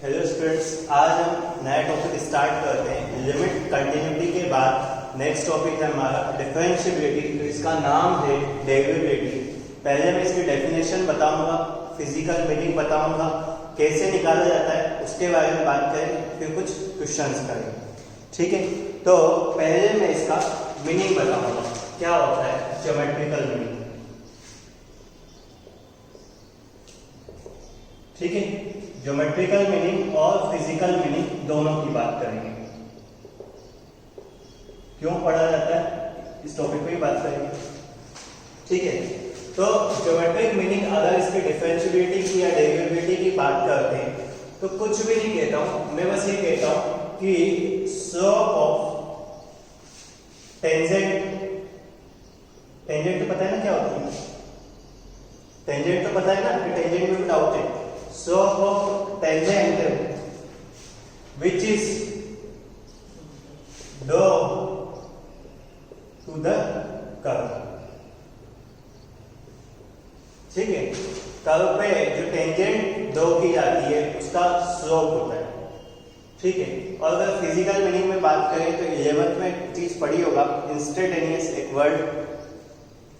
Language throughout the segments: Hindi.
हेलो स्टूडेंट्स, आज हम नया टॉपिक स्टार्ट करते हैं। लिमिट कंटिन्यूटी के बाद नेक्स्ट टॉपिक है हमारा डिफरेंशिएबिलिटी। तो इसका नाम है डेरिवेबिलिटी। पहले मैं इसकी डेफिनेशन बताऊंगा, फिजिकल मीनिंग बताऊंगा, कैसे निकाला जाता है उसके बारे में बात करेंगे, फिर कुछ क्वेश्चंस करेंगे। ठीक है, तो पहले मैं इसका मीनिंग बताऊंगा क्या होता है ज्योमेट्रिकल मीनिंग। ठीक है, ज्योमेट्रिकल मीनिंग और फिजिकल मीनिंग दोनों की बात करेंगे। क्यों पढ़ा जाता है इस टॉपिक पे ही बात करेंगे। ठीक है, तो ज्योमेट्रिक मीनिंग अगर इसकी डिफरेंशिएबिलिटी की या डेरिवेबिलिटी की बात करते हैं तो कुछ भी नहीं कहता हूं, मैं बस ये कहता हूं कि स्लोप ऑफ टेंजेंट। टेंजेंट तो पता है ना क्या होता है, टेंजेंट तो पता है ना कि टेंजेंट में डाउट है। Slope of tangent which is dou to the curve। ठीक है, कर्व पे जो टेंजेंट दो की जाती है उसका स्लोप होता है। ठीक है, और अगर फिजिकल मीनिंग में बात करें तो 11th में एक चीज पढ़ी होगा, इंस्टेंटेनियस एक वर्ड।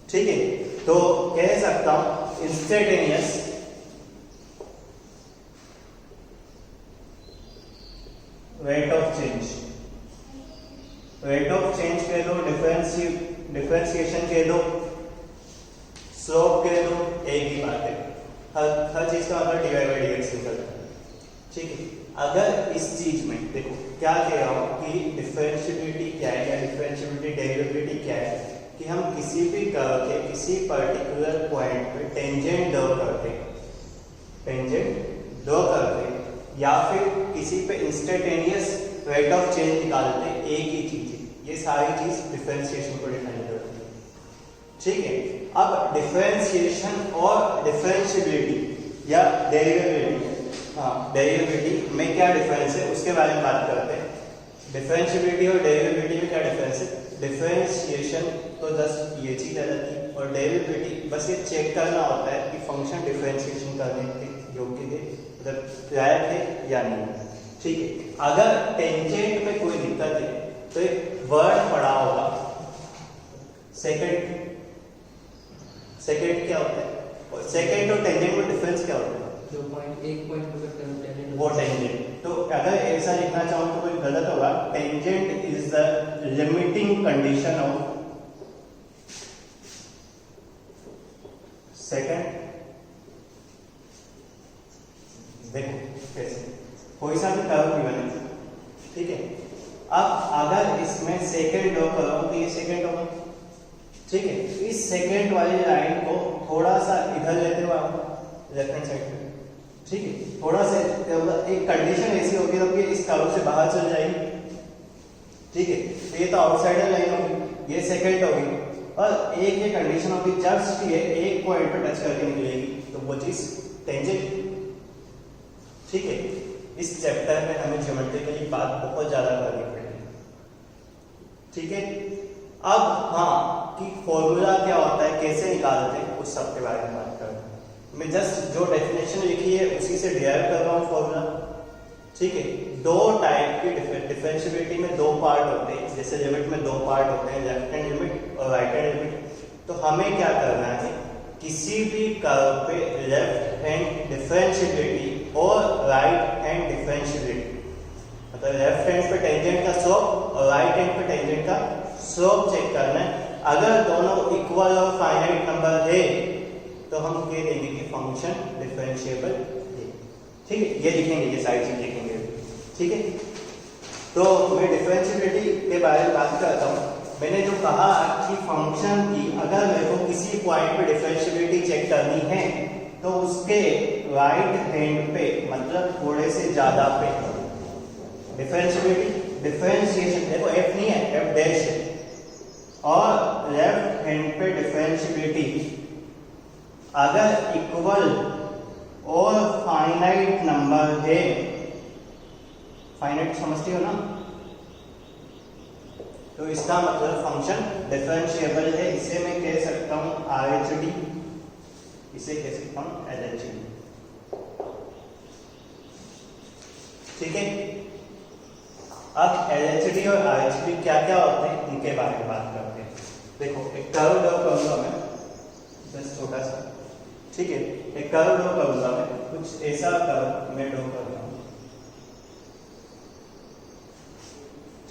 ठीक है, तो कह सकता हूं instantaneous rate of change. Rate of change कह दो, डिफरेंशिएशन कह दो, स्लोप कह दो, एक ही बात है। हर चीज का मतलब dy बाई dx निकलता है। ठीक है, अगर इस चीज में देखो क्या कह रहा हूं कि डिफरेंशिएबिलिटी क्या है या डिफरेंशिएबिलिटी डेरिवेबिलिटी क्या है, कि हम किसी भी कर्व के किसी पर्टिकुलर पॉइंट पे टेंजेंट ड्रॉ करते या फिर किसी पे इंस्टेंटेनियस रेट ऑफ चेंज निकालते हैं, एक ही चीज है। ये सारी चीज डिफरेंशिएशन को डिफाइन करती है। ठीक है, अब डिफरेंशिएशन और डिफरेंशिएबिलिटी या डेरिवेबिलिटी, डेरिवेबिलिटी में क्या डिफरेंस है उसके बारे में बात करते हैं। डिफरेंशिएबिलिटी और डेरिवेबिलिटी में क्या डिफरेंस है। डिफरेंशिएशन तो जस्ट ये चीज आ जाती है और डेरिवेबिलिटी बस ये चेक करना होता है कि फंक्शन डिफरेंशिएशन करने के योग्य है, मतलब लायक है या नहीं। ठीक है, अगर टेंजेंट में कोई दिक्कत है तो एक वर्ड पढ़ा होगा सेकंड। सेकंड क्या होता है, और सेकंड और टेंजेंट में डिफरेंस क्या होता है। जो पॉइंट एक पॉइंट पकड़ कर टेंजेंट वो टेंजेंट। तो अगर ऐसा लिखना चाहूं तो कोई गलत होगा। Tangent is the limiting condition of second. देखो कैसे कोई सा भी कर्व भी बने। ठीक है, अब अगर इसमें सेकंड ड्रॉ करो तो ये सेकंड होगा। ठीक है, इस सेकंड वाली लाइन को थोड़ा सा इधर लेते हुए आप लेफ्ट हैंड साइड पे। ठीक है, थोड़ा सा एक कंडीशन ऐसी होगी तो कि इस कर्व से बाहर चल जाएगी। ठीक है, तो ये तो आउटसाइडर लाइन होगी, ये सेकंड होगी, और एक ये कंडीशन होगी जस्ट ये एक पॉइंट पे टच करके निकलेगी, तो वो चीज टेंजेंट। ठीक है, इस चैप्टर में हमें ज्योमेट्रिकली बात बहुत ज्यादा करनी पड़ेगी। ठीक है, अब कि फॉर्मूला क्या होता है, कैसे निकालते हैं, उस सब के बारे में बात करते हैं। मैं जस्ट जो डेफिनेशन लिखी है उसी से डिराइव कर रहा हूँ फॉर्मूला। ठीक है, दो टाइप की डिफरेंशिएबिलिटी में दो पार्ट होते हैं, जैसे लिमिट में दो पार्ट होते हैं, लेफ्ट हैंड लिमिट और राइट हैंड लिमिट। तो हमें क्या करना है, किसी भी कर्व पे लेफ्ट हैंड डिफरेंशिएबिलिटी और राइट हैंड डिफरेंशिएबिलिटी, मतलब लेफ्ट हैंड पे टेंजेंट का स्लोप और राइट हैंड पे टेंजेंट का स्लोप चेक करना है। अगर दोनों इक्वल और फाइनाइट नंबर है तो हम कह देंगे कि फंक्शन डिफरेंशिएबल है। ठीक है, ये लिखेंगे, ये सारी चीज लिखेंगे। ठीक है, तो मैं डिफरेंशिएबिलिटी के बारे में बात करता हूँ। मैंने जो कहा कि फंक्शन की अगर मेरे को किसी पॉइंट पे डिफरेंशिएबिलिटी चेक करनी है तो उसके राइट हैंड पे, मतलब थोड़े से ज्यादा पे डिफरेंशिएशन देखो एफ नहीं है, एफ डैश है, और लेफ्ट हैंड पे डिफरेंशिएबिलिटी अगर इक्वल और फाइनाइट नंबर है, फाइनाइट समझती हो ना, तो इसका मतलब फंक्शन डिफरेंशिएबल है। इसे मैं कह सकता हूं RHD, इसे कह सकता हूं LHD। ठीक है। अब LHD और RHD क्या क्या होते हैं उनके बारे में बात करते हैं। देखो एक कर्व ड्रॉ करूंगा मैं, बस छोटा सा, ठीक है। एक कर्व ड्रॉ करूंगा मैं, कुछ ऐसा कर्व मैं ड्रॉ कर रहा हूं,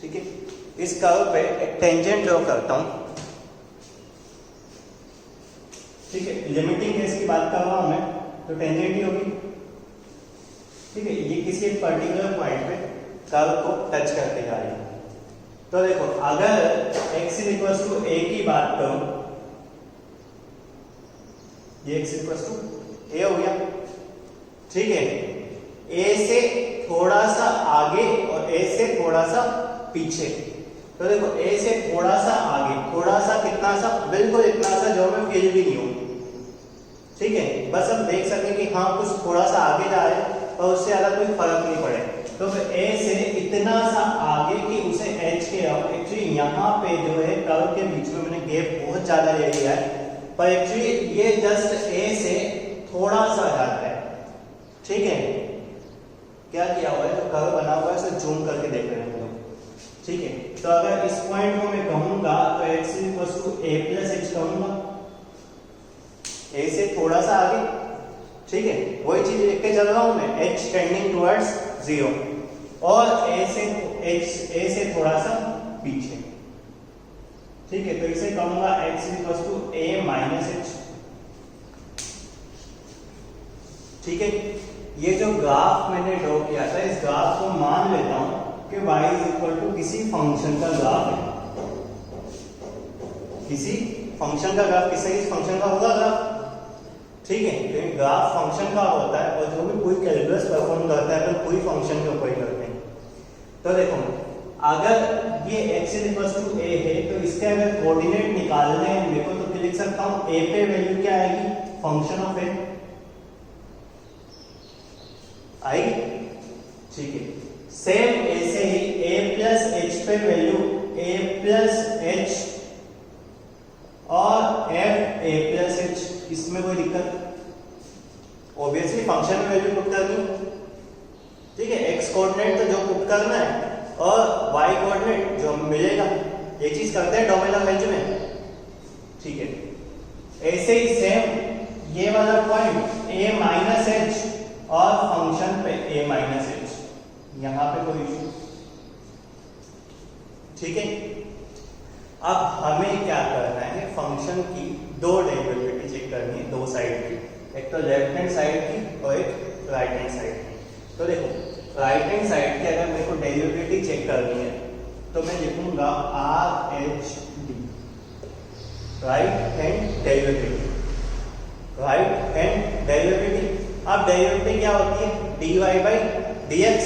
ठीक है। इस कर्व पे एक टेंजेंट ड्रॉ करता हूं, ठीक है। लिमिटिंग केस की बात कर रहा हूं मैं, तो टेंजेंट ही होगी, ठीक है। ये किसी एक पर्टिकुलर पॉइंट पे कर्व को टच करके जा रही है। तो देखो अगर x = a की बात करूं, ये x = a हो गया, ठीक है। a से थोड़ा सा आगे और a से थोड़ा सा पीछे। तो देखो a से थोड़ा सा आगे, थोड़ा सा कितना सा, बिल्कुल इतना सा जो मैं फील भी नहीं हूं, ठीक है। बस हम देख सकें कि हाँ कुछ थोड़ा सा आगे जा रहे हैं और उससे ज्यादा कोई फर्क नहीं पड़े। तो फिर a से इतना सा आगे कि उसे h के एक्चुअली यहाँ पे जो है कर्व के बीच में मैंने गैप बहुत ज्यादा ले लिया है, पर एक्चुअली ये जस्ट a से थोड़ा सा जाता है, ठीक है। क्या किया हुआ है, जो कर्व बना हुआ है उसे जूम करके देख रहे हैं हम लोग, ठीक है। तो अगर इस पॉइंट को मैं कहूंगा तो x = a + h कहूंगा, a से थोड़ा सा आगे, ठीक है। वही चीज लिख के चल रहा हूं मैं, h टेंडिंग टुवर्ड्स 0 और a से थोड़ा सा पीछे, ठीक है। तो इसे कहूंगा x = a - h, ठीक है। ये जो ग्राफ मैंने ड्रॉ किया था, इस ग्राफ को मान लेता हूं कि y = किसी फंक्शन का ग्राफ है, किसी फंक्शन का ग्राफ, किसी फंक्शन का होगा ग्राफ, ठीक है। लेकिन ग्राफ फंक्शन का होता है और जो भी कोई कैलकुलस परफॉर्म करता है तो कोई फंक्शन के ऊपर ही करते हैं। तो देखो अगर ये x = a है तो इसके अगर कोऑर्डिनेट निकालने हैं मेरे को, तो लिख सकता हूं a पे वैल्यू क्या आएगी, फंक्शन ऑफ a आएगी, ठीक है। सेम ऐसे ही a + h पे वैल्यू a + h और f a + h, इसमें कोई दिक्कत, ऑब्वियसली फंक्शन में वैल्यू पुट करनी, ठीक है। x कोऑर्डिनेट तो जो पुट करना है और y कोऑर्डिनेट जो मिलेगा, ये चीज करते हैं डोमेन रेंज में, ठीक है। ऐसे ही सेम ये वाला पॉइंट a - h और फंक्शन पे a - h, यहां पे कोई इशू, ठीक है। अब हमें क्या करना है, फंक्शन की दो डेरिवेटिव चेक करनी है, दो साइड की, एक तो लेफ्ट हैंड साइड की और एक राइट हैंड साइड की। तो देखो राइट हैंड साइड की अगर मेरे को डेरिवेटिव चेक करनी है तो मैं लिखूंगा RHD, right hand derivative, right hand derivative. अब डेरिवेटिव क्या होती है, dy/dx।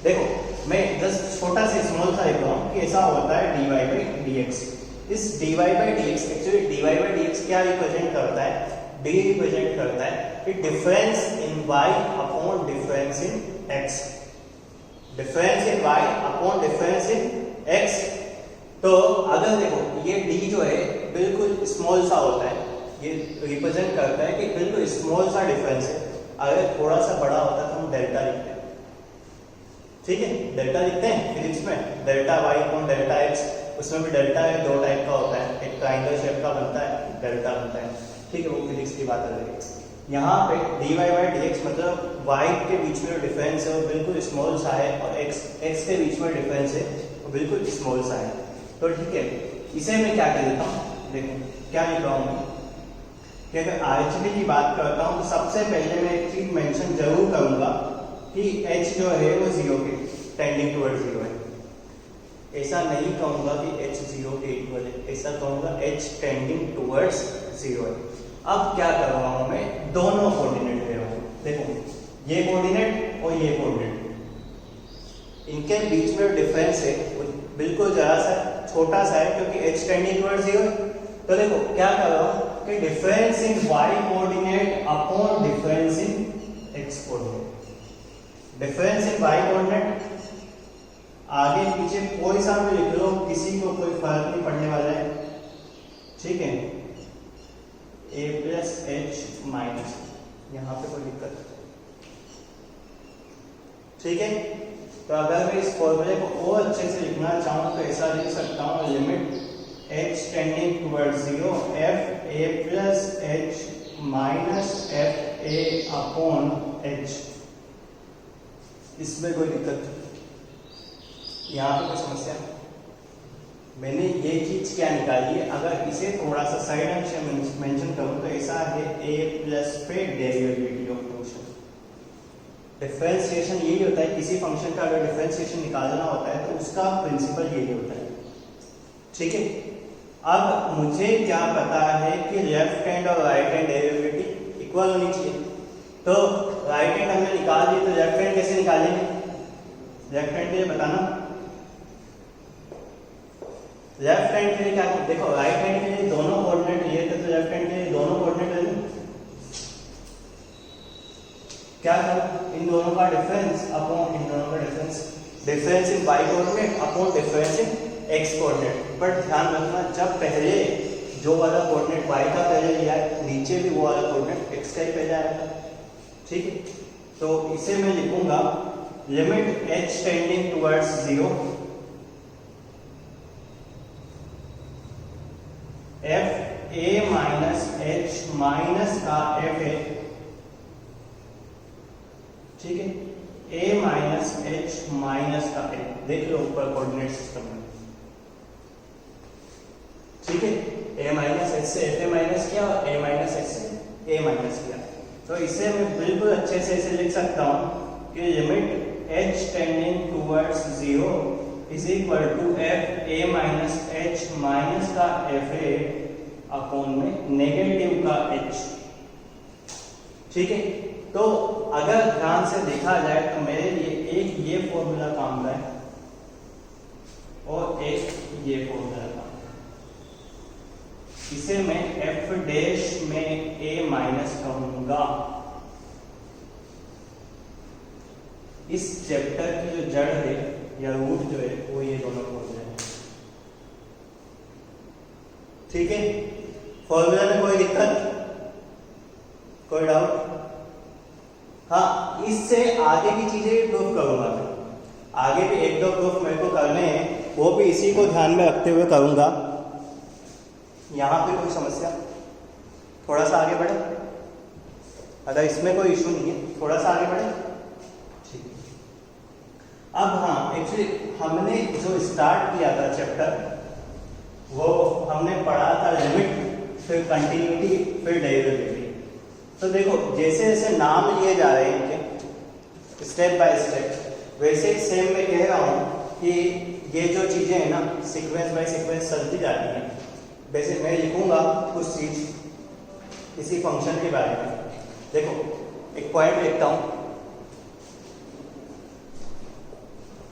देखो मैं जस्ट छोटा सा स्मॉल सा लिख रहा हूं कि ऐसा होता है dy/dx। इस dy/dx एक्चुअली dy/dx क्या रिप्रेजेंट करता है, d रिप्रेजेंट करता है कि difference in y upon difference in x, difference in y upon difference in x। तो अगर देखो ये d जो है बिल्कुल स्मॉल सा होता है, ये रिप्रेजेंट करता है कि बिल्कुल स्मॉल सा डिफरेंस है। अगर थोड़ा सा बड़ा होता है तो हम डेल्टा लिखते हैं, ठीक है। डेल्टा लिखते हैं फिजिक्स में, delta y upon delta x, उसमें भी डेल्टा है, दो टाइप का होता है, एक ट्रायंगल शेप का बनता है, डेल्टा बनता है, ठीक है। वो फिजिक्स की बात अलग है। यहाँ पे dy/dx मतलब y के बीच में डिफरेंस है वो बिल्कुल स्मॉल सा है और x के बीच में डिफरेंस है वो बिल्कुल स्मॉल सा है। तो ठीक है, इसे मैं क्या कर देता हूँ, देखो क्या लिख रहा हूँ मैं कि अगर RHD की बात करता हूँ तो सबसे पहले मैं एक चीज मेंशन जरूर करूंगा कि h जो है वो 0 के टेंडिंग टुवर्ड्स 0 है। ऐसा नहीं कहूंगा कि h 0 के इक्वल है, ऐसा कहूंगा h टेंडिंग टुवर्ड्स 0 है। अब क्या कर रहा हूं मैं, दोनों कोऑर्डिनेट ले रहा हूं, देखो ये कोऑर्डिनेट और ये कोऑर्डिनेट, इनके बीच में डिफरेंस है वो बिल्कुल जरा सा छोटा सा है क्योंकि h टेंडिंग टुवर्ड्स 0 है। तो देखो क्या कर रहा हूं कि difference in y coordinate upon difference in x coordinate, difference in y coordinate आगे पीछे कोई सा भी लिख लो, किसी को कोई फर्क नहीं पड़ने वाला है, ठीक है। a प्लस h माइनस, यहां पे कोई दिक्कत, ठीक है। तो अगर मैं इस फॉर्मूले को और अच्छे से लिखना चाहूँ तो ऐसा लिख सकता हूँ, limit h tending towards 0 f a plus h minus f a upon h। इसमें कोई दिक्कत, यहाँ पे कोई समस्या? मैंने ये चीज क्या निकाली है, अगर इसे थोड़ा सा साइड अक्षर मेंशन करूं तो ऐसा है a प्लस पे डेरिवेटिव ऑफ फंक्शन। डिफरेंशिएशन यही होता है, किसी फंक्शन का अगर डिफरेंशिएशन निकालना होता है तो उसका प्रिंसिपल यही होता है, ठीक है। अब मुझे क्या पता है कि लेफ्ट हैंड और राइट हैंड डेरिवेटिव इक्वल होनी चाहिए, तो राइट हैंड हमने निकाल दी, तो लेफ्ट हैंड कैसे निकालेंगे? लेफ्ट हैंड के लिए बताना, लेफ्ट हैंड के लिए क्या करें? देखो राइट हैंड के लिए दोनों कोऑर्डिनेट लिए थे, तो लेफ्ट हैंड के लिए दोनों कोऑर्डिनेट ले लूं। क्या करूं? इन दोनों का डिफरेंस अपॉन इन दोनों का difference, difference in y coordinate upon difference in x coordinate. But ध्यान रखना, जब पहले जो वाला कोऑर्डिनेट वाई का पहले लिया है, नीचे भी वो वाला कोऑर्डिनेट एक्स का ही पहले आया था, ठीक है। तो इसे मैं लिखूंगा limit h tending towards 0 f a minus h minus का f a, ठीक है, a माइनस h माइनस का a, देख लो ऊपर कोऑर्डिनेट सिस्टम में, ठीक है। a माइनस h से f a माइनस किया और a माइनस h से a माइनस किया, तो इसे मैं बिल्कुल अच्छे से ऐसे लिख सकता हूं कि limit h tending towards 0 is equal to f a minus h minus का f a अपॉन में नेगेटिव का h, ठीक है। तो अगर ध्यान से देखा जाए तो मेरे लिए एक ये फॉर्मूला काम का है और एक ये फॉर्मूला काम का है। इसे मैं f डैश में a माइनस कहूंगा। इस चैप्टर की जो जड़ है या रूट जो है वो ये दोनों फॉर्मूले हैं, ठीक है। फॉर्मूला में कोई दिक्कत, कोई डाउट? हाँ, इससे आगे की चीजें भी प्रूफ करूंगा मैं, आगे भी एक दो प्रूफ मेरे को करने हैं, वो भी इसी को ध्यान में रखते हुए करूंगा। यहाँ पे कोई समस्या? थोड़ा सा आगे बढ़े, अगर इसमें कोई इशू नहीं है थोड़ा सा आगे बढ़े, ठीक। अब हाँ, एक्चुअली हमने जो स्टार्ट किया था चैप्टर, वो हमने पढ़ा था लिमिट, फिर कंटिन्यूटी, फिर डेरिवेटिव। तो देखो जैसे जैसे नाम लिए जा रहे हैं इनके स्टेप बाय स्टेप, वैसे सेम मैं कह रहा हूँ कि ये जो चीजें हैं ना सीक्वेंस बाय सीक्वेंस चलती जाती हैं। वैसे मैं लिखूंगा कुछ चीज किसी फंक्शन के बारे में। देखो एक पॉइंट लिखता हूँ,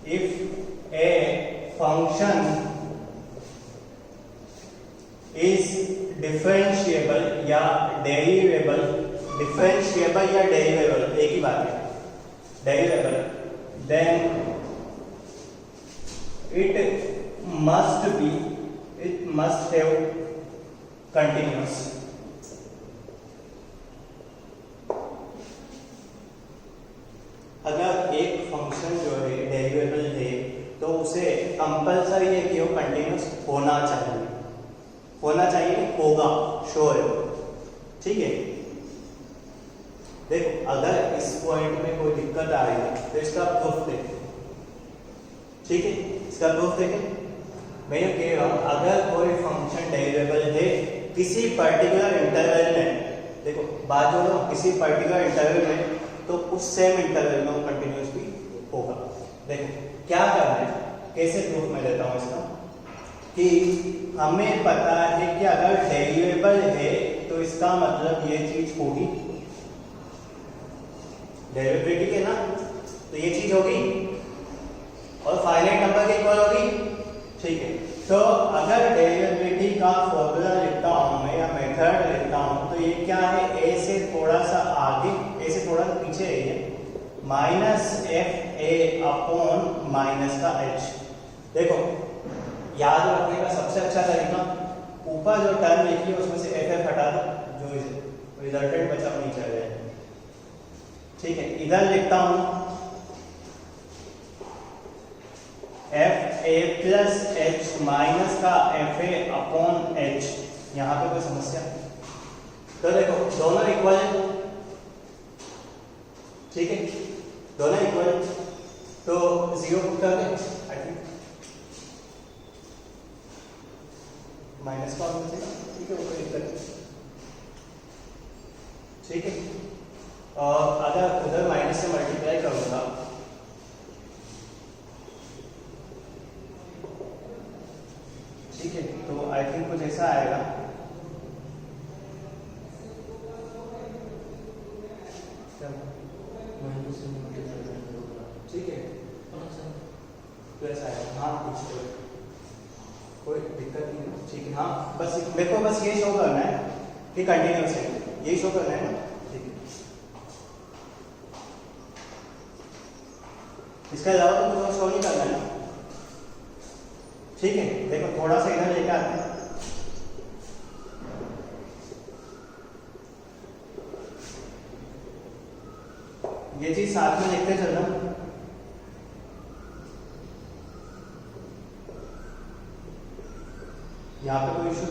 if a function is differentiable या डेरिवेबल, डिफरेंशिएबल या डेरिवेबल एक ही बात है, derivable, then it must have continuous. अगर एक फंक्शन जो है डेरिवेबल है तो उसे कंपल्सरी है कि वो कंटिन्यूअस होना चाहिए, होना चाहिए, होगा, श्योर है, ठीक है। देखो अगर इस पॉइंट में कोई दिक्कत आ रही है तो इसका प्रूफ देखें, ठीक है। इसका प्रूफ देखें, मैं ये कह रहा हूं अगर कोई फंक्शन डेरिवेबल है किसी पर्टिकुलर इंटरवल में, देखो बात जो है किसी पर्टिकुलर इंटरवल में, तो उस सेम इंटरवल में वो कंटिन्यूअस भी होगा। देखो क्या करना है, कैसे प्रूफ मैं देता हूं इसका, कि हमें पता है कि अगर डेरिवेबल है तो इसका मतलब ये चीज होगी, डेरिवेटिव है ना, तो ये चीज होगी और फाइनाइट नंबर के इक्वल होगी, ठीक है। तो अगर डेरिवेटिव का फॉर्मूला लिखता हूं मैं या मेथड लिखता हूं तो ये क्या है, ए से थोड़ा सा आगे, ए से थोड़ा पीछे है, minus F A upon minus का एच। देखो याद रखने का सबसे अच्छा तरीका, ऊपर जो टर्म लिखी है उसमें से एफ एफ हटा दो, जो रिजल्टेंट बचा नहीं चल रहा है, ठीक है। इधर लिखता हूं ए प्लस एच माइनस का एफ ए अपॉन एच, यहाँ पे कोई समस्या? तो देखो दोनों इक्वल है, ठीक है, दोनों इक्वल, तो जीरो पुट कर दें, आई थिंक माइनस का ऑप्शन है, ठीक है, वो कोई दिक्कत नहीं, ठीक है। और अगर उधर माइनस से मल्टीप्लाई करूंगा ठीक है, तो आई थिंक कुछ ऐसा आएगा, ठीक है, तो ऐसा आएगा, हाँ कुछ कोई दिक्कत नहीं है, ठीक है। हाँ बस मेरे को बस ये शो करना है कि कंटिन्यूस है, यही शो करना है ना, ठीक है। इसके अलावा तो कुछ और शो नहीं करना है ना, ठीक है। देखो थोड़ा सा इधर लेके आते हैं, ये चीज साथ में लिखते चलना, यहाँ पे कोई इशू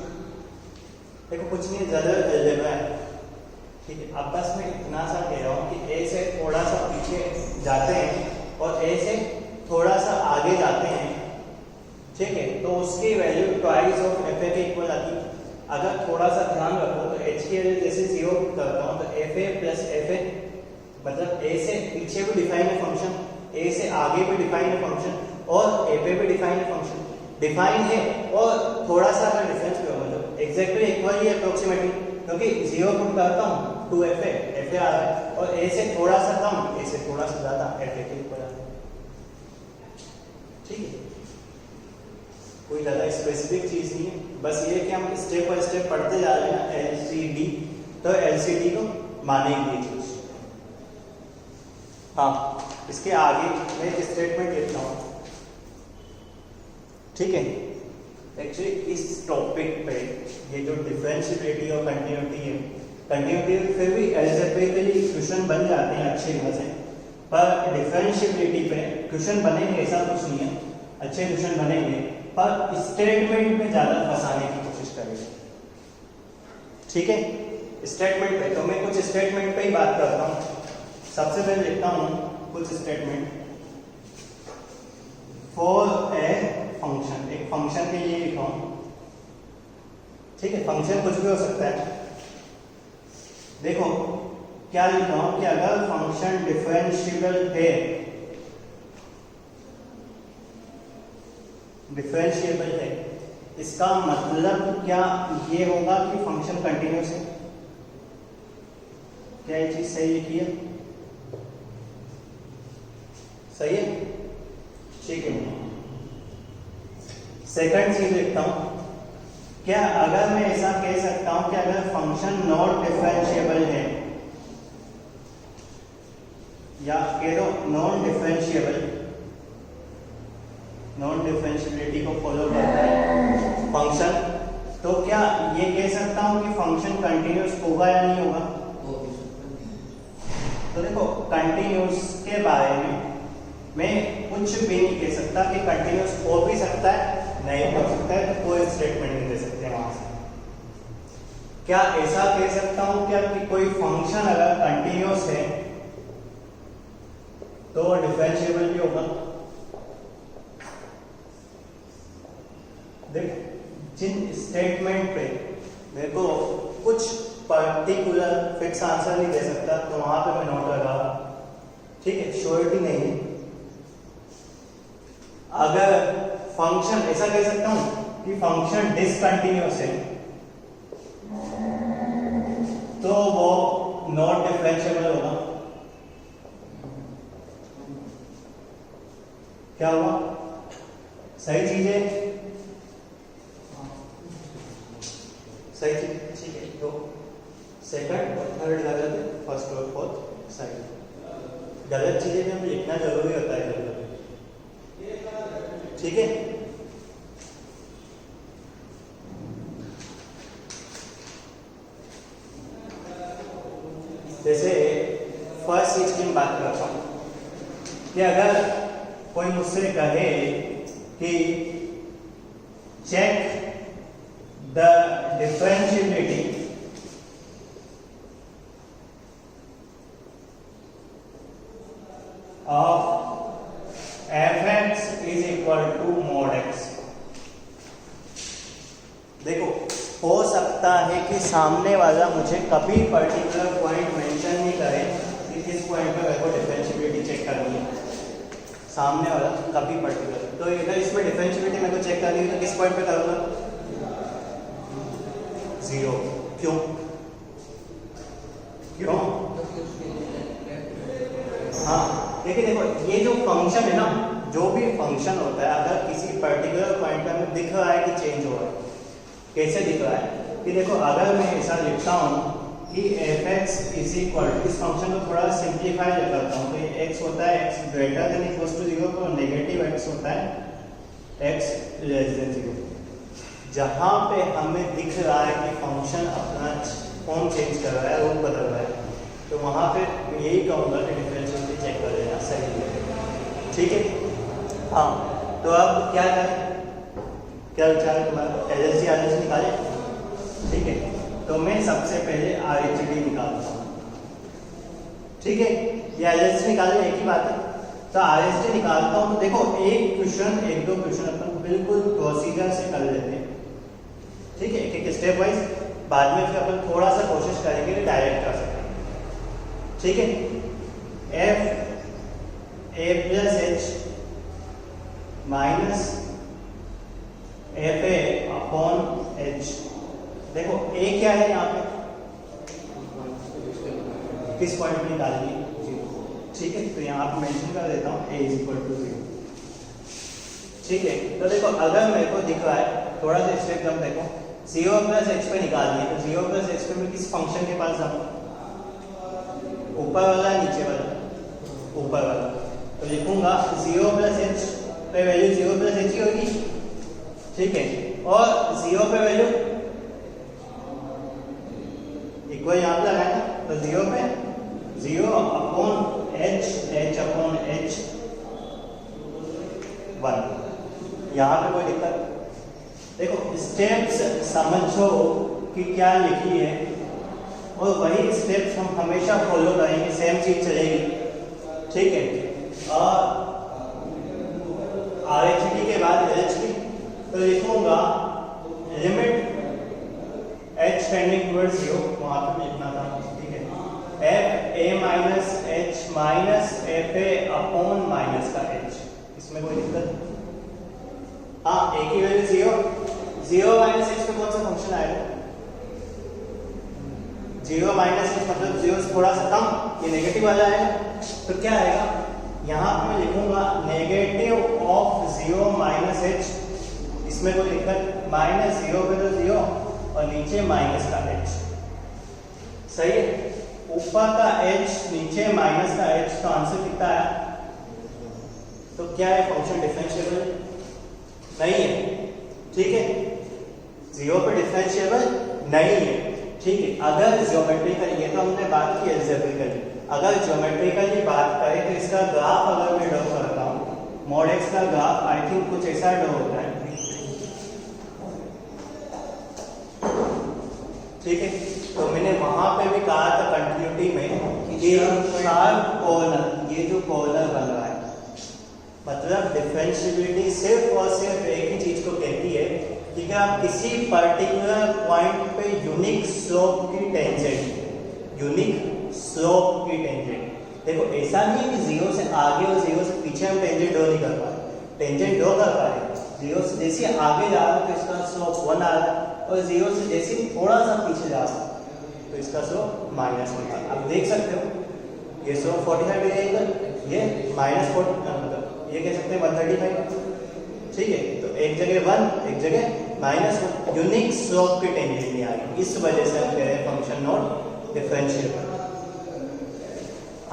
देखो कुछ नहीं, ज्यादा अलजेब्रा है, ठीक है। अब बस मैं इतना सा कह रहा हूँ कि ए से थोड़ा सा पीछे जाते हैं और ए से थोड़ा सा आगे जाते हैं, ठीक है, तो उसकी value twice of F A के इक्वल आती है। अगर थोड़ा सा ध्यान रखो तो एच की वैल्यू जैसे जीरो करता हूँ तो F A plus F A, मतलब ए से पीछे भी डिफाइन है फंक्शन, ए से आगे भी डिफाइन है फंक्शन और ए पे भी डिफाइन है फंक्शन, डिफाइन है और थोड़ा सा अगर डिफरेंस भी हो मतलब एग्जैक्टली इक्वल ही अप्रोक्सीमेटली, क्योंकि जीरो पुट करता हूँ टू एफ ए आ रहा है और ए से थोड़ा सा कम, ए से थोड़ा सा ज्यादा एफ ए के इक्वल आता है, ठीक है। कोई ज़्यादा स्पेसिफिक चीज़ नहीं है, बस ये कि हम स्टेप बाय स्टेप पढ़ते जा रहे हैं एलसीडी, तो एलसीडी को मानेंगे ये चीज़। हाँ इसके आगे मैं एक स्टेटमेंट लिखता हूँ, ठीक है। एक्चुअली इस टॉपिक पे ये जो डिफरेंशिएबिलिटी और कंटिन्यूटी है, कंटिन्यूटी फिर भी एल्जेब्रिकली क्वेश्चन बन जाते हैं अच्छे मजे, पर डिफरेंशिएबिलिटी पे क्वेश्चन बनेंगे ऐसा कुछ नहीं है, अच्छे क्वेश्चन बनेंगे पर स्टेटमेंट में ज्यादा फंसाने की कोशिश करेंगे, ठीक है। स्टेटमेंट पे तो मैं कुछ स्टेटमेंट पे ही बात करता हूँ। सबसे पहले लिखता हूँ कुछ स्टेटमेंट फॉर ए फंक्शन, एक फंक्शन के लिए लिखा हूँ, ठीक है। फंक्शन कुछ भी हो सकता है, देखो क्या लिखा हूँ कि अगर फंक्शन डिफरेंशिएबल है, डिफरेंशिएबल है, इसका मतलब क्या ये होगा कि फंक्शन कंटिन्यूस है। क्या ये चीज सही लिखी है? सही है, ठीक है। सेकंड चीज लिखता हूं, क्या अगर मैं ऐसा कह सकता हूं कि अगर फंक्शन नॉट डिफरेंशिएबल है, या कह दो नॉन डिफरेंशिएबल, नॉन डिफरेंशिएबिलिटी को फॉलो करता है फंक्शन, तो क्या ये कह सकता हूं कि फंक्शन कंटिन्यूस होगा या नहीं होगा? तो देखो कंटिन्यूस के बारे में मैं कुछ भी नहीं कह सकता कि कंटिन्यूस हो भी सकता है, नहीं हो सकता है, तो कोई स्टेटमेंट नहीं दे सकते वहां से। क्या ऐसा कह सकता हूं क्या कि कोई फंक्शन अगर कंटिन्यूस है तो डिफरेंशिएबल भी होगा? देख जिन स्टेटमेंट पे मेरे को कुछ पर्टिकुलर फिक्स आंसर नहीं दे सकता तो वहां पे मैं नोट लगा, ठीक है, श्योरिटी नहीं है। अगर फंक्शन ऐसा कह सकता हूं कि फंक्शन डिसकंटिन्यूअस है तो वो नॉट डिफरेंशिएबल होगा। क्या हुआ? सही चीज है, सही चीज, ठीक है। तो सेकंड और थर्ड गलत है, फर्स्ट और फोर्थ सही। गलत चीजें भी हमें लिखना जरूरी होता है कभी, ठीक है। जैसे फर्स्ट चीज की बात करता हूं कि अगर कोई मुझसे कहे कि check the differentiability of fx is equal to mod x। देखो, हो सकता है कि सामने वाला मुझे कभी पर्टिकुलर पॉइंट मेंशन नहीं करे कि किस पॉइंट पे मेरे को डिफरेंशिएबिलिटी चेक करनी है, सामने वाला कभी पर्टिकुलर। तो अगर इसमें डिफरेंशिएबिलिटी मेरे को चेक करनी है तो किस पॉइंट पे करूँगा? 0। क्यों? क्यों? हाँ, देखिए देखो, ये जो फंक्शन है ना, जो भी फंक्शन होता है, अगर किसी पर्टिकुलर पॉइंट पे हमें दिख रहा है कि चेंज हो रहा है, कैसे दिख रहा है कि देखो, अगर मैं ऐसा लिखता हूँ कि fx इज इक्वल टू, इस फंक्शन को थोड़ा सिंप्लीफाई करता हूँ, तो ये x होता है x greater than equals to 0 पर, नेगेटिव x होता है x लेस देन 0। जहाँ पे हमें दिख रहा है कि फंक्शन अपना फॉर्म चेंज कर रहा है, रूप बदल रहा है, तो वहाँ पे यही कहूँगा कि डिफरेंशिएबिलिटी चेक कर लेना सही है। ठीक है, हाँ। तो अब क्या करें, क्या विचार है तुम्हारा? एलएचडी आरएचडी निकाले? ठीक है, तो मैं सबसे पहले आरएचडी निकालता हूँ। ठीक है, ये एलएचडी निकालने एक ही बात है। तो आरएचडी निकालता हूँ तो देखो, एक क्वेश्चन, एक दो क्वेश्चन अपन बिल्कुल प्रोसीजर से कर लेते हैं। ठीक है, एक एक स्टेप वाइज, बाद में फिर अपन थोड़ा सा कोशिश करेंगे कि डायरेक्ट कर सकें। ठीक है, F A plus H minus F A upon H. देखो, ए क्या है यहाँ पे, किस पॉइंट पे निकालेंगे? ठीक है, तो यहाँ पे मेंशन कर देता हूँ ए इज इक्वल टू 0। ठीक है, तो देखो, अगर मेरे को दिख रहा है, थोड़ा सा स्टेप कम देखो, 0 प्लस एच पे निकालनी है, तो 0 प्लस एच पे मैं किस फंक्शन के पास जाऊँ? ऊपर वाला, नीचे वाला? ऊपर वाला। तो लिखूंगा 0 प्लस एच पे वैल्यू 0 प्लस एच ही होगी। ठीक है, और 0 पे वैल्यू इक्वल यहाँ पे लगाना, तो 0 पे 0 अपॉन एच अपॉन एच 1। यहाँ पे कोई दिक्कत? देखो, स्टेप्स समझो कि क्या लिखी है, और वही स्टेप्स हम हमेशा फॉलो करेंगे, सेम चीज चलेगी। ठीक है, और आरएचडी के बाद एलएचडी, तो लिखूंगा लिमिट h टेंडिंग टुवर्ड्स 0, वहां पे लिखना था। ठीक है, F A minus H minus F A upon minus का h, इसमें कोई दिक्कत? हाँ, ए की वैल्यू 0 माइनस एच पे कौन सा फंक्शन आएगा? 0 माइनस एच मतलब 0 से थोड़ा सा कम, ये नेगेटिव वाला आएगा। तो क्या आएगा यहाँ पे? मैं लिखूंगा नेगेटिव ऑफ 0 माइनस एच, इसमें कोई दिक्कत? माइनस 0 पे तो 0 और नीचे माइनस का h। सही है, ऊपर का h नीचे माइनस का h, तो आंसर कितना आया? तो क्या है, फंक्शन डिफरेंशिएबल नहीं है। ठीक है, 0 पे डिफरेंशिएबल नहीं है। ठीक है, अगर ज्योमेट्रिकल, ये तो हमने बात की अलजेब्रिकली, अगर ज्योमेट्रिकली बात करें तो इसका ग्राफ अगर मैं ड्रॉ करता हूँ, मॉड एक्स का ग्राफ आई थिंक कुछ ऐसा ड्रॉ होता है। ठीक है, तो मैंने वहां पे भी कहा था कंटिन्यूटी में कि ये शार्प कॉर्नर, ये जो कॉर्नर बन रहा है, मतलब डिफरेंशिएबिलिटी सिर्फ और सिर्फ एक ही चीज को कहती है कि क्या आप किसी पर्टिकुलर पॉइंट पे यूनिक स्लोप की टेंजेंट, यूनिक स्लोप की टेंजेंट। देखो, ऐसा नहीं कि 0 से आगे और 0 से पीछे हम टेंजेंट ड्रॉ नहीं कर पाए, टेंजेंट ड्रॉ कर पाए। 0 से जैसे आगे जा रहा है तो इसका स्लोप 1 आ रहा है, और 0 से जैसे थोड़ा सा पीछे जा रहा है तो इसका स्लोप -1 आ रहा है। आप देख सकते हो, ये स्लोप 45 डिग्री एंगल, ये -40, मतलब ये कह सकते हैं 135। ठीक है, तो एक जगह 1, एक जगह -1, यूनिक स्लोप की टेंजेंट नहीं आ रही, इस वजह से हम कह रहे हैं फंक्शन नॉट डिफरेंशिएबल।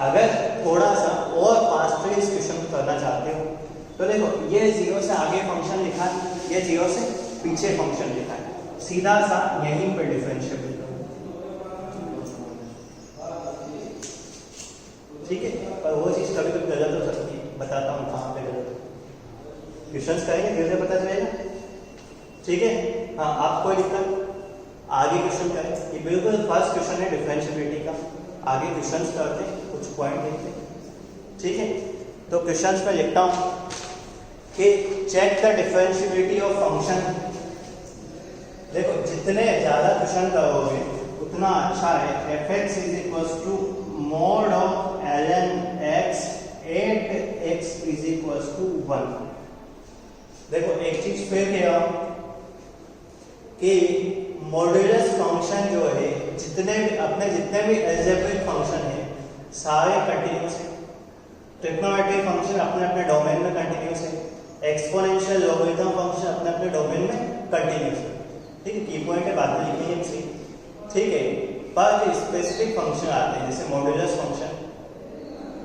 अगर थोड़ा सा और फास्टली इस क्वेश्चन को करना चाहते हो तो देखो, ये 0 से आगे फंक्शन लिखा है, ये 0 से पीछे फंक्शन लिखा है, सीधा सा यहीं पर डिफरेंशिएबल। ठीक है, पर वो चीज कभी कभी गलत हो सकती है, बताता हूँ कहाँ पे गलत। क्वेश्चंस करेंगे, धीरे धीरे पता चलेगा। ठीक है, हाँ आप कोई दिक्कत आगे क्वेश्चन करें। ये बिल्कुल फर्स्ट क्वेश्चन है डिफरेंशिएबिलिटी का। आगे क्वेश्चंस करते हैं, कुछ पॉइंट देखते हैं। ठीक है, तो क्वेश्चंस में लिखता हूं कि check the differentiability of function. देखो जितने ज्यादा क्वेश्चन करोगे उतना अच्छा है। fx is equal to mod of ln x 8x is equal to 1। देखो एक चीज फिर क्या कि मॉड्यूलस फंक्शन जो है जितने भी अलजेब्रिक फंक्शन है सारे कंटिन्यूस है। ट्रिग्नोमेट्रिक फंक्शन अपने अपने डोमेन में कंटिन्यूस है। एक्सपोनेंशियल लॉगरिथम फंक्शन अपने अपने डोमेन में कंटिन्यूस है। ठीक है, की पॉइंट है, बाद में लिखेंगे इसे। ठीक है, पर स्पेसिफिक फंक्शन आते हैं जैसे मॉड्यूलस फंक्शन।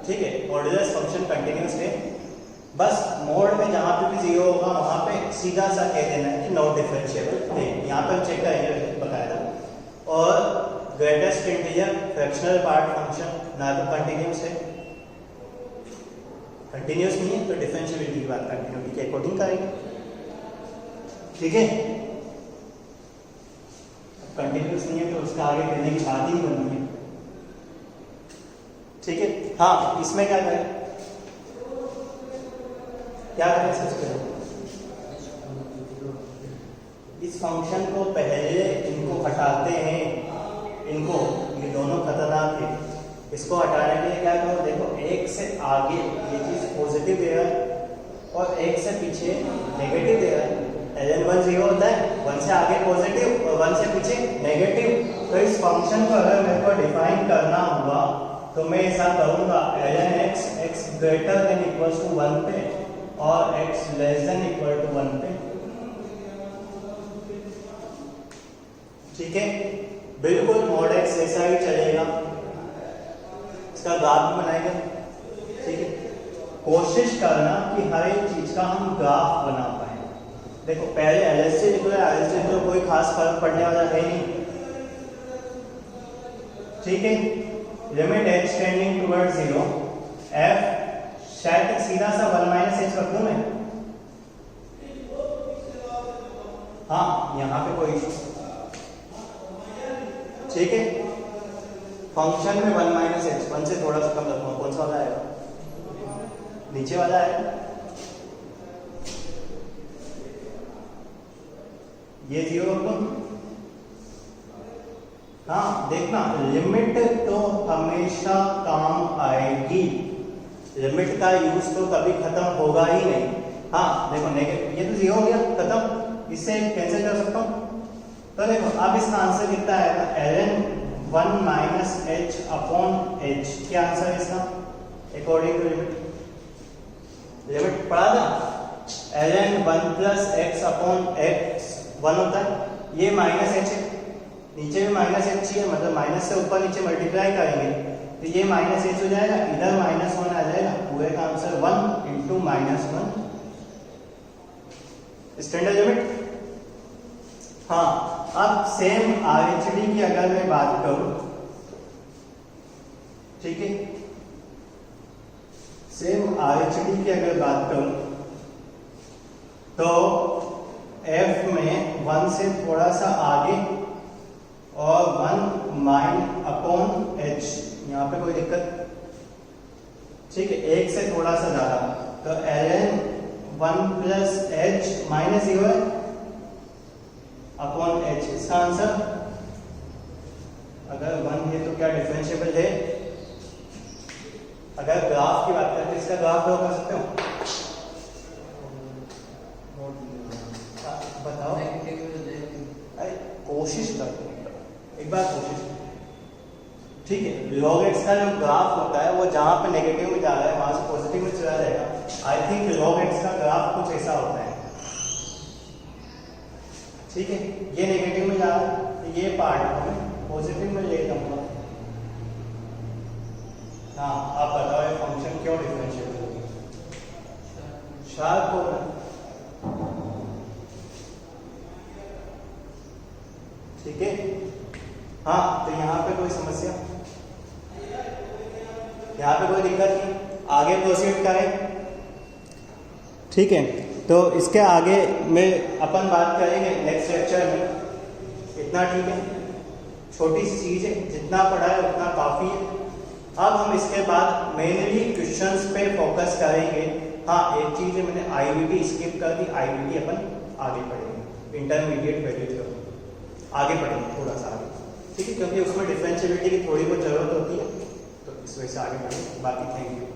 ठीक है, मॉड्यूलस फंक्शन कंटिन्यूस है, बस मोड में जहां पे भी जीरो होगा वहां पे सीधा सा कह देना है कि नॉट डिफरेंशिएबल है। यहाँ पे हम चेक करेंगे बकायदा। और greatest integer fractional part function ना तो कंटिन्यूस है, कंटिन्यूस नहीं है तो डिफरेंशिएबिलिटी की बात कंटिन्यूटी के अकॉर्डिंग करेंगे। ठीक है, कंटिन्यूस नहीं है तो उसका आगे कहने की बात ही नहीं बननी है। ठीक है, हाँ इसमें क्या करें, क्या करें सबसे पहले इस फंक्शन को पहले इनको हटाते हैं। इनको, ये दोनों खतरनाक है, इसको हटाने के लिए क्या करो, देखो एक से आगे ये चीज पॉजिटिव दे रहा है और एक से पीछे नेगेटिव दे रहा है। ln 1 0 होता है, 1 से आगे पॉजिटिव और 1 से पीछे नेगेटिव। तो इस फंक्शन को अगर मेरे को डिफाइन करना हुआ तो मैं ऐसा करूंगा ln x greater than equal to 1 पे और x less than equal to 1 पे। ठीक है, बिल्कुल मॉड x ऐसा ही चलेगा, इसका ग्राफ भी बनाएगा। ठीक है, कोशिश करना कि हर एक चीज का हम ग्राफ बना पाए। देखो पहले LHS लिख लो, LHS तो कोई खास फर्क पड़ने वाला है नहीं। ठीक है, limit h tending towards 0 f शायद सीधा सा 1 माइनस h रख दूं मैं। हाँ यहां पे कोई इशू। ठीक है, फंक्शन में 1 माइनस h, 1 से थोड़ा सा कम रखूंगा। कौन सा वाला आएगा, नीचे वाला आएगा, ये 0 रखो। हाँ देखना, लिमिट तो हमेशा काम आएगी, लिमिट का यूज तो कभी खत्म होगा ही नहीं। हाँ देखो नेगेटिव, ये तो 0 हो गया, खत्म, इससे कैंसिल कर सकता हूं। तो देखो अब इसका आंसर कितना आएगा, ln 1 minus h upon h। क्या आंसर है इसका अकॉर्डिंग टू लिमिट? लिमिट पढ़ा था, ln 1 plus x upon x 1 होता है, ये माइनस h है, नीचे भी माइनस h है, मतलब माइनस से ऊपर नीचे मल्टीप्लाई करेंगे तो ये माइनस h हो जाएगा, इधर माइनस 1 आ जाएगा, पूरे का answer 1 into minus 1 standard limit. हाँ अब सेम RHD की अगर मैं बात करूं, ठीक है, सेम RHD की अगर बात करूं तो f में 1 से थोड़ा सा आगे और 1 माइन अपॉन h, यहाँ पे कोई दिक्कत? ठीक है, 1 से थोड़ा सा ज्यादा, तो ln 1 प्लस h माइनस 0 है अपॉन h। इसका आंसर अगर 1 है तो क्या डिफरेंशिएबल है? अगर ग्राफ की बात करें तो इसका ग्राफ ड्रॉ कर सकते हो? बताओ, अरे कोशिश करते एक बार कोशिश। ठीक है, log x का जो ग्राफ होता है वो जहां पे नेगेटिव में जा रहा है वहां से पॉजिटिव में चला जाएगा। आई थिंक log x का ग्राफ कुछ ऐसा होता है। ठीक है, ये नेगेटिव में जा रहा है तो ये पार्ट हमें पॉजिटिव में लेकर आऊंगा। हाँ आप बताओ ये फंक्शन क्यों डिफरेंशिएबल होगी? शार्प होगा। ठीक है, हाँ तो यहाँ पे कोई समस्या, यहाँ पे कोई दिक्कत नहीं, आगे प्रोसीड करें। ठीक है, तो इसके आगे में अपन बात करेंगे नेक्स्ट लेक्चर में। इतना ठीक है, छोटी सी चीज़ है, जितना पढ़ा है उतना काफ़ी है। अब हम इसके बाद मेनली क्वेश्चंस पे फोकस करेंगे। हाँ, एक चीज़ है, मैंने आईबीटी स्किप कर दी, आईबीटी अपन आगे पढ़ेंगे, इंटरमीडिएट वैल्यूज का आगे पढ़ेंगे थोड़ा सा आगे, ठीक है, क्योंकि उसमें डिफरेंशिएबिलिटी की थोड़ी बहुत ज़रूरत होती है, तो इस वजह से आगे बढ़ेंगे। बाकी थैंक यू।